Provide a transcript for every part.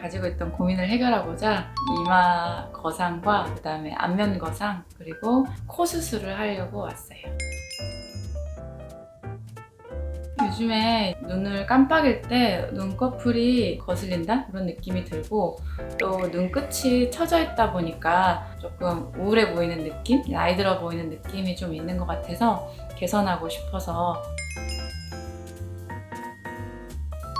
가지고 있던 고민을 해결하고자 이마 거상과 그 다음에 안면 거상 그리고 코 수술을 하려고 왔어요. 요즘에 눈을 깜빡일 때 눈꺼풀이 거슬린다? 그런 느낌이 들고 또 눈끝이 처져 있다 보니까 조금 우울해 보이는 느낌? 나이 들어 보이는 느낌이 좀 있는 것 같아서 개선하고 싶어서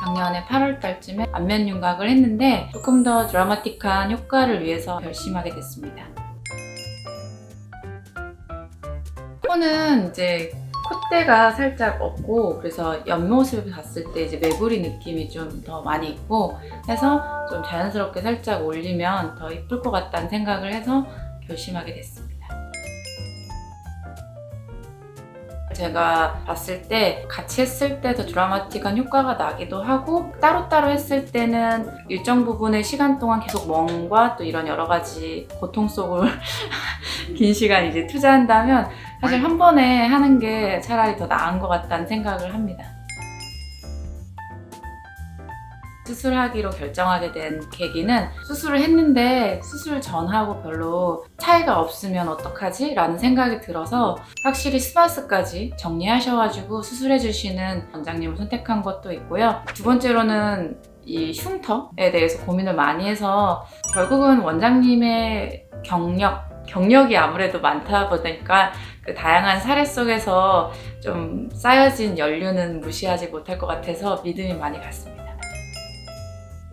작년에 8월 달쯤에 안면 윤곽을 했는데 조금 더 드라마틱한 효과를 위해서 결심하게 됐습니다. 코는 이제 콧대가 살짝 없고 그래서 옆모습을 봤을 때 이제 매부리 느낌이 좀 더 많이 있고 해서 좀 자연스럽게 살짝 올리면 더 이쁠 것 같다는 생각을 해서 결심하게 됐습니다. 제가 봤을 때 같이 했을 때 더 드라마틱한 효과가 나기도 하고 따로따로 했을 때는 일정 부분의 시간 동안 계속 멍과 또 이런 여러 가지 고통 속을 긴 시간 이제 투자한다면 사실 한 번에 하는 게 차라리 더 나은 것 같다는 생각을 합니다. 수술하기로 결정하게 된 계기는 수술을 했는데 수술 전하고 별로 차이가 없으면 어떡하지? 라는 생각이 들어서 확실히 스마스까지 정리하셔가지고 수술해주시는 원장님을 선택한 것도 있고요. 두 번째로는 이 흉터에 대해서 고민을 많이 해서 결국은 원장님의 경력이 아무래도 많다 보니까 그 다양한 사례 속에서 좀 쌓여진 연륜은 무시하지 못할 것 같아서 믿음이 많이 갔습니다.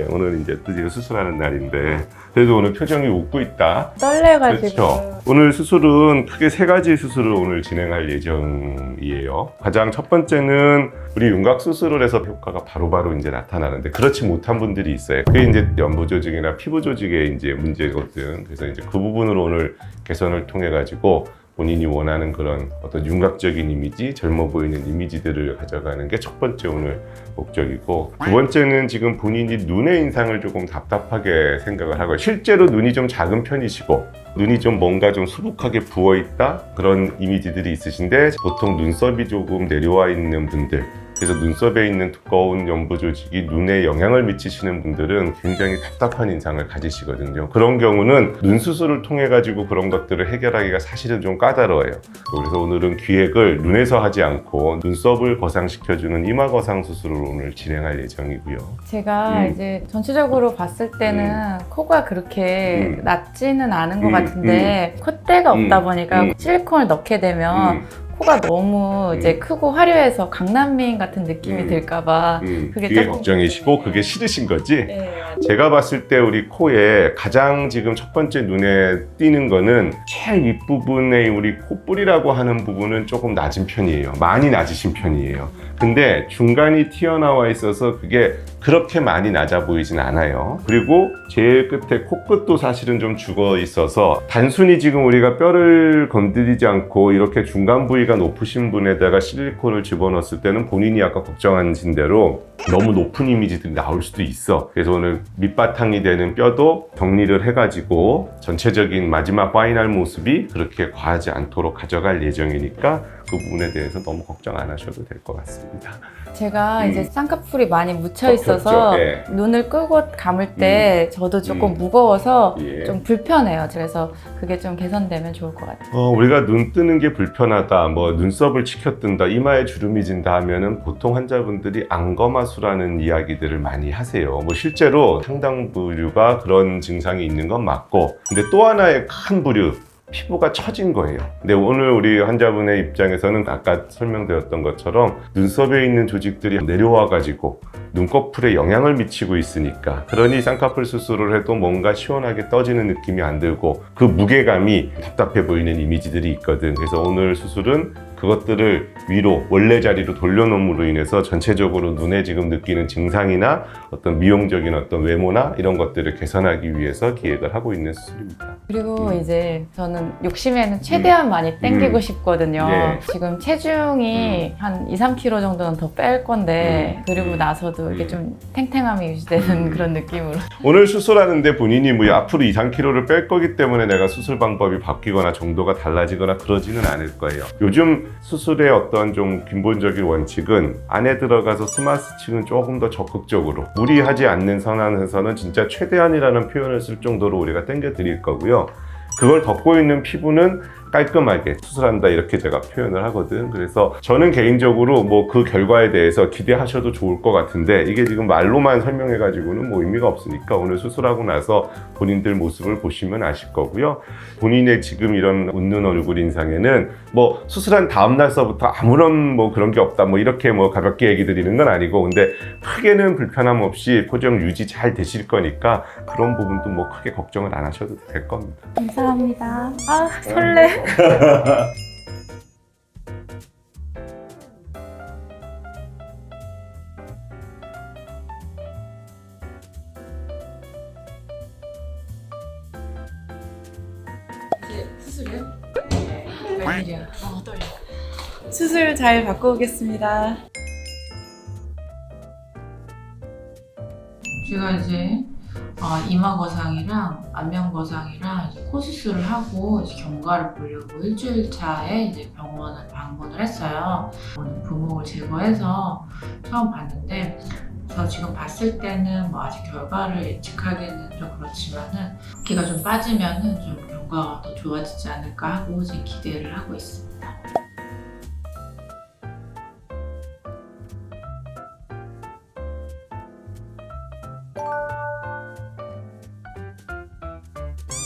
오늘 이제 드디어 수술하는 날인데 그래도 오늘 표정이 웃고 있다. 떨려가지고. 그렇죠. 오늘 수술은 크게 3가지 수술을 오늘 진행할 예정이에요. 가장 첫 번째는 우리 윤곽 수술을 해서 효과가 바로바로 이제 나타나는데 그렇지 못한 분들이 있어요. 그게 이제 연부 조직이나 피부 조직의 이제 문제거든. 그래서 이제 그 부분을 오늘 개선을 통해 가지고 본인이 원하는 그런 어떤 윤곽적인 이미지, 젊어 보이는 이미지들을 가져가는 게 첫 번째 오늘 목적이고, 두 번째는 지금 본인이 눈의 인상을 조금 답답하게 생각을 하고, 실제로 눈이 좀 작은 편이시고 눈이 좀 뭔가 좀 수북하게 부어있다 그런 이미지들이 있으신데, 보통 눈썹이 조금 내려와 있는 분들, 그래서 눈썹에 있는 두꺼운 연부 조직이 눈에 영향을 미치시는 분들은 굉장히 답답한 인상을 가지시거든요. 그런 경우는 눈 수술을 통해 가지고 그런 것들을 해결하기가 사실은 좀 까다로워요. 그래서 오늘은 기획을 눈에서 하지 않고 눈썹을 거상시켜주는 이마 거상 수술을 오늘 진행할 예정이고요. 제가 이제 전체적으로 봤을 때는 코가 그렇게 낮지는 않은 것 같은데 콧대가 없다 보니까 실리콘을 넣게 되면 코가 너무 이제 크고 화려해서 강남미인 같은 느낌이 들까봐 그게 조금 걱정이시고 그게 싫으신 거지? 네, 제가 봤을 때 우리 코에 가장 지금 첫 번째 눈에 띄는 거는 제일 윗부분의 우리 콧불이라고 하는 부분은 조금 낮은 편이에요. 많이 낮으신 편이에요. 근데 중간이 튀어나와 있어서 그게 그렇게 많이 낮아 보이진 않아요. 그리고 제일 끝에 코끝도 사실은 좀 죽어 있어서 단순히 지금 우리가 뼈를 건드리지 않고 이렇게 중간 부위가 높으신 분에다가 실리콘을 집어넣었을 때는 본인이 아까 걱정하신 대로 너무 높은 이미지들이 나올 수도 있어. 그래서 오늘 밑바탕이 되는 뼈도 정리를 해가지고 전체적인 마지막 파이널 모습이 그렇게 과하지 않도록 가져갈 예정이니까 그 부분에 대해서 너무 걱정 안 하셔도 될 것 같습니다. 제가 이제 쌍꺼풀이 많이 묻혀 있어서 네. 눈을 끄고 감을 때 저도 조금 무거워서 예. 좀 불편해요. 그래서 그게 좀 개선되면 좋을 것 같아요. 우리가 눈 뜨는 게 불편하다, 뭐 눈썹을 치켜뜬다, 이마에 주름이 진다 하면은 보통 환자분들이 안검하수라는 이야기들을 많이 하세요. 뭐 실제로 상당 부류가 그런 증상이 있는 건 맞고, 근데 또 하나의 큰 부류, 피부가 처진 거예요. 근데 오늘 우리 환자분의 입장에서는 아까 설명드렸던 것처럼 눈썹에 있는 조직들이 내려와 가지고 눈꺼풀에 영향을 미치고 있으니까, 그러니 쌍꺼풀 수술을 해도 뭔가 시원하게 떠지는 느낌이 안 들고 그 무게감이 답답해 보이는 이미지들이 있거든. 그래서 오늘 수술은 그것들을 위로 원래 자리로 돌려놓음으로 인해서 전체적으로 눈에 지금 느끼는 증상이나 어떤 미용적인 어떤 외모나 이런 것들을 개선하기 위해서 기획을 하고 있는 수술입니다. 그리고 이제 저는 욕심에는 최대한 많이 땡기고 싶거든요. 예. 지금 체중이 한 2, 3kg 정도는 더 뺄 건데 그리고 나서도 이게 좀 탱탱함이 유지되는 그런 느낌으로. 오늘 수술하는데 본인이 뭐 앞으로 2, 3kg를 뺄 거기 때문에 내가 수술 방법이 바뀌거나 정도가 달라지거나 그러지는 않을 거예요. 요즘 수술의 어떤 좀 근본적인 원칙은 안에 들어가서 스마스층은 조금 더 적극적으로 무리하지 않는 선안에서는 진짜 최대한이라는 표현을 쓸 정도로 우리가 당겨 드릴 거고요. 그걸 덮고 있는 피부는 깔끔하게 수술한다 이렇게 제가 표현을 하거든. 그래서 저는 개인적으로 뭐 그 결과에 대해서 기대하셔도 좋을 것 같은데 이게 지금 말로만 설명해 가지고는 뭐 의미가 없으니까 오늘 수술하고 나서 본인들 모습을 보시면 아실 거고요. 본인의 지금 이런 웃는 얼굴 인상에는 뭐 수술한 다음 날서부터 아무런 뭐 그런 게 없다 뭐 이렇게 뭐 가볍게 얘기 드리는 건 아니고 근데 크게는 불편함 없이 표정 유지 잘 되실 거니까 그런 부분도 뭐 크게 걱정을 안 하셔도 될 겁니다. 감사합니다. 아, 설레. 이제 수술이요? 웬일이야. 떨려. 수술 잘 받고 오겠습니다. 제가 이제 이마 거상이랑 안면 거상이랑 이제 코 수술을 하고 이제 경과를 보려고 일주일 차에 이제 병원을 방문을 했어요. 오늘 부목을 제거해서 처음 봤는데 저 지금 봤을 때는 뭐 아직 결과를 예측하기는 좀 그렇지만은 붓기가 좀 빠지면은 좀 경과가 더 좋아지지 않을까 하고 지금 기대를 하고 있습니다.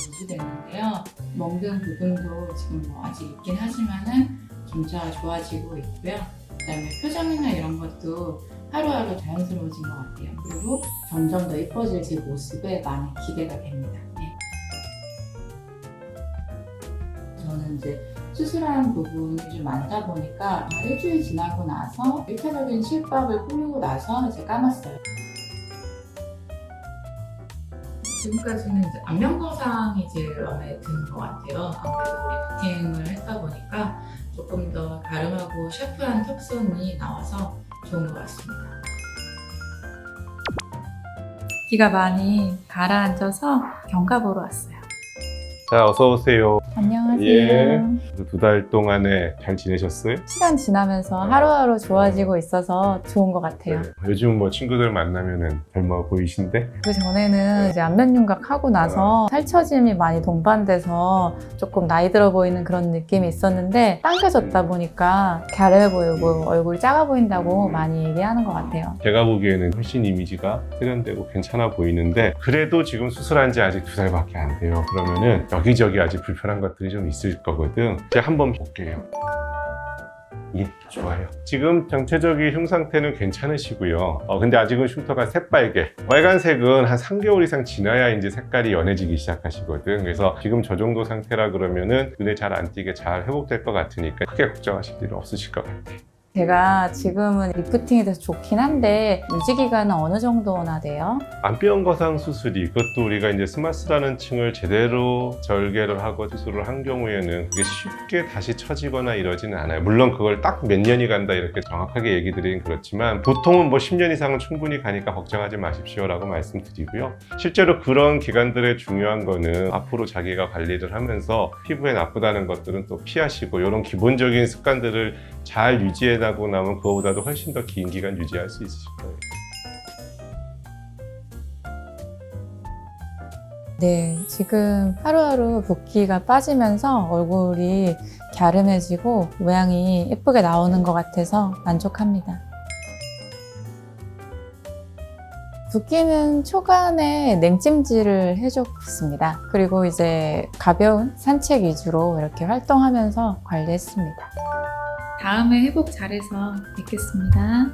유지됐는데요. 멍든 부분도 지금 뭐 아직 있긴 하지만은 점차 좋아지고 있고요. 그다음에 표정이나 이런 것도 하루하루 자연스러워진 것 같아요. 그리고 점점 더 예뻐질 제 모습에 많이 기대가 됩니다. 네. 저는 이제 수술한 부분이 좀 많다 보니까 일주일 지나고 나서 1차적인 실밥을 뿌리고 나서 이제 감았어요. 지금까지는 이제 안면 거상이 제일 마음에 드는 것 같아요. 아무래도 리프팅을 했다 보니까 조금 더 가름하고 샤프한 턱선이 나와서 좋은 것 같습니다. 붓기가 많이 가라앉아서 경과 보러 왔어요. 자, 어서 오세요. 안녕하세요. 예. 2달 동안에 잘 지내셨어요? 시간 지나면서 하루하루 좋아지고 있어서 좋은 것 같아요. 네. 요즘 뭐 친구들 만나면은 젊어 보이신데? 그 전에는 이제 안면 윤곽 하고 나서 살처짐이 많이 동반돼서 조금 나이 들어 보이는 그런 느낌이 있었는데 당겨졌다 보니까 갸름해 보이고 얼굴이 작아 보인다고 많이 얘기하는 것 같아요. 제가 보기에는 훨씬 이미지가 세련되고 괜찮아 보이는데 그래도 지금 수술한 지 아직 2달밖에 안 돼요. 그러면은 여기저기 아직 불편한 것들이 좀 있을 거거든. 제가 한번 볼게요. 예, 좋아요. 지금 전체적인 흉 상태는 괜찮으시고요. 근데 아직은 흉터가 새빨개. 빨간색은 한 3개월 이상 지나야 이제 색깔이 연해지기 시작하시거든. 그래서 지금 저 정도 상태라 그러면은 눈에 잘 안 띄게 잘 회복될 것 같으니까 크게 걱정하실 일은 없으실 것 같아요. 제가 지금은 리프팅이 돼서 좋긴 한데 유지 기간은 어느 정도나 돼요? 안면 거상 수술이 그것도 우리가 이제 스마스라는 층을 제대로 절개를 하고 수술을 한 경우에는 그게 쉽게 다시 처지거나 이러지는 않아요. 물론 그걸 딱 몇 년이 간다 이렇게 정확하게 얘기 드리긴 그렇지만 보통은 뭐 10년 이상은 충분히 가니까 걱정하지 마십시오라고 말씀드리고요. 실제로 그런 기간들의 중요한 거는 앞으로 자기가 관리를 하면서 피부에 나쁘다는 것들은 또 피하시고 이런 기본적인 습관들을 잘 유지해나고 나면 그거보다도 훨씬 더 긴 기간 유지할 수 있으실 거예요. 네, 지금 하루하루 붓기가 빠지면서 얼굴이 갸름해지고 모양이 예쁘게 나오는 것 같아서 만족합니다. 붓기는 초간에 냉찜질을 해줬습니다. 그리고 이제 가벼운 산책 위주로 이렇게 활동하면서 관리했습니다. 다음에 회복 잘해서 뵙겠습니다.